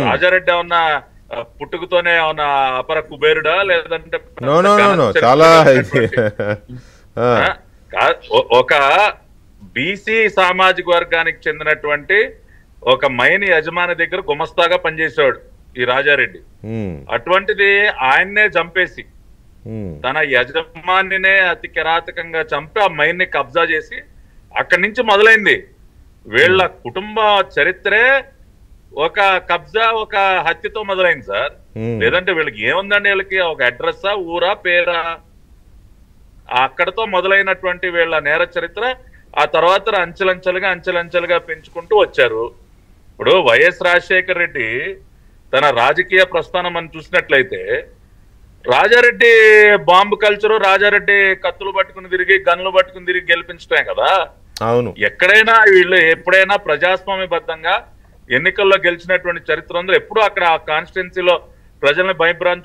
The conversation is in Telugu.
రాజారెడ్డి ఏమన్నా పుట్టుకతోనే ఏమన్నా అపర కుబేరుడా, లేదంటే నో నో నో నో చాలా ఆ, ఒక బీసీ సామాజిక వర్గానికి చెందినటువంటి ఒక మైని యజమాని దగ్గర గుమస్తాగా పనిచేసేవాడు ఈ రాజారెడ్డి. ఉమ్, అటువంటిది ఆయన్నే చంపేసి ఉమ్, తన యజమానినే అతి కిరాతకంగా చంపి ఆ మైన్ ని కబ్జా చేసి అక్కడి నుంచి మొదలైంది వీళ్ళ కుటుంబ చరిత్రే. ఒక కబ్జా, ఒక హత్యతో మొదలైంది సార్. ఉమ్, లేదంటే వీళ్ళకి ఏముందండి, వీళ్ళకి ఒక అడ్రస్సా, ఊరా, పేరా, అక్కడతో మొదలైనటువంటి వీళ్ళ నేర చరిత్ర ఆ తర్వాత అంచెలంచెలుగా పెంచుకుంటూ వచ్చారు. ఇప్పుడు వైఎస్ రాజశేఖర రెడ్డి తన రాజకీయ ప్రస్థానం మనం చూసినట్లయితే, రాజారెడ్డి బాంబు కల్చరు, రాజారెడ్డి కత్తులు పట్టుకుని తిరిగి, గన్లు పట్టుకుని తిరిగి గెలిపించడమే కదా. అవును. ఎక్కడైనా వీళ్ళు ఎప్పుడైనా ప్రజాస్వామ్యబద్ధంగా ఎన్నికల్లో గెలిచినటువంటి చరిత్ర ఉందో, ఎప్పుడు అక్కడ ఆ కాన్స్టిట్యున్సీలో ప్రజల్ని భయభ్రాంతులు